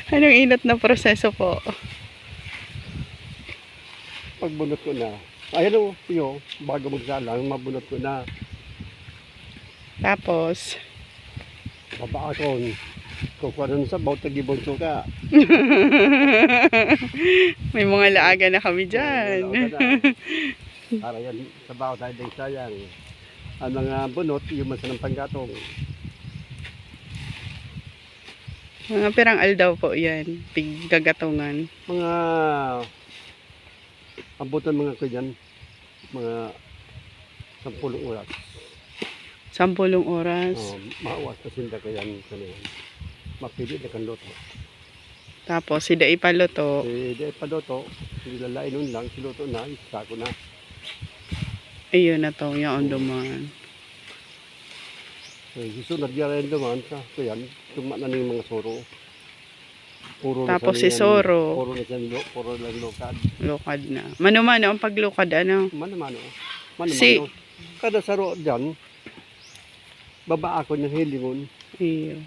Anong inat na proseso po? Pagbunot ko na. Ayun o, yun, bago magsalang, mabunot ko na. Tapos, Baba ako. Kukuha nun sa bawat tagibonso ka. may mga laaga na kami dyan. Para yan sa bawat tayo din sayang. Ang mga bunot, yung masa ng panggatong. Mga pirang aldaw po yan. Tigagatungan. Mga abutan mga kanyan, mga 10 oras. 10 oras. Maawas na sinda kayan kanyan. Mapili na kan loto. Tapos, sida ipaluto. Di pa loto, nilalain nun lang, siluto na, isa ko na. Ayun na to, yung duman. Gusto nagyarayan naman sa kayan, tuma na yung mga soro. Puro Tapos na si Soro. Puro lang lokad. Lukad na. Mano-mano ang paglukad, ano? Mano-mano. Si- Kada saro dyan, baba ako ng hilingon. Iyo.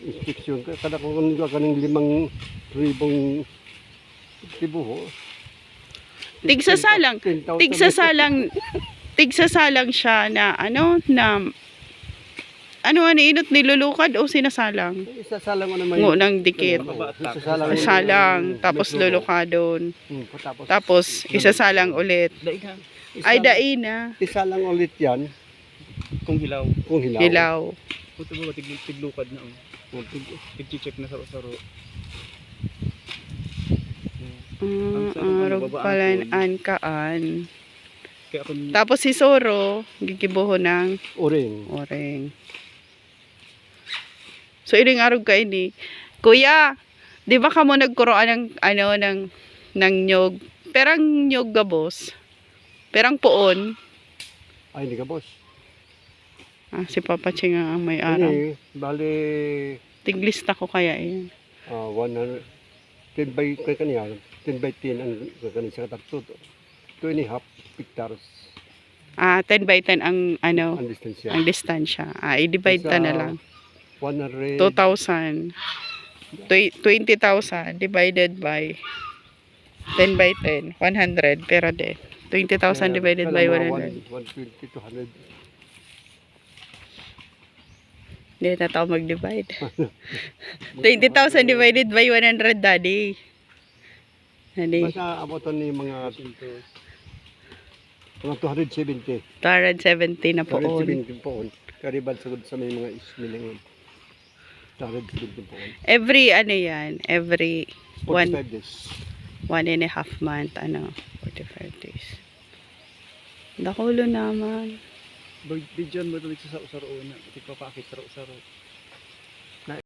Inspeksyon ka. Kada ko ng 5,000 tibuho. Tigsasalang. 10,000. Tigsasalang siya na, ano inot nilulukad o sinasalang? Isasalang ko naman. Ngo ng dikit. Salang, tapos lulukadon. Tapos, isasalang ulit. Ay, daina. Isalang ulit yan. Kung hilaw. Kung hilaw. Hilaw. Puto ba tiglukad na. Tig-check na saro-saro. Arog palan kaan. Kaya ako Tapos si Soro, gigibuho ng Uring. oreng. So, iling arog ka ini. Kuya, di ba ka mo nagkuroan ng nyog? Perang nyog gabos. Perang poon. Ay, hindi ka boss. Si Papa Ching ang may araw. Ini, bali, Tiglista ko kaya yun. 100, 10 by, kaya kanya, 10 by 10 ang kanya sa katakto. 2.5 hectares 10 by 10 ang ang distansya. ang distansya. I-divide ta na lang. 100, 2,000. 20,000 divided by 10 by 10. 100 pero de. 20,000 divided by 100. 120 to 100. Hindi na tao mag-divide. 20,000 divided by 100, daddy. Daddy. Basta abutan ni mga 270. 270 na po. 270 poon. Karibal sagod sa may mga ismilingon. 270 poon. Every every 45 days. 1.5 month, 45 days. Dakulo naman. Bidyan mo ito sa saro-saro na. Iti papakit saro-saro.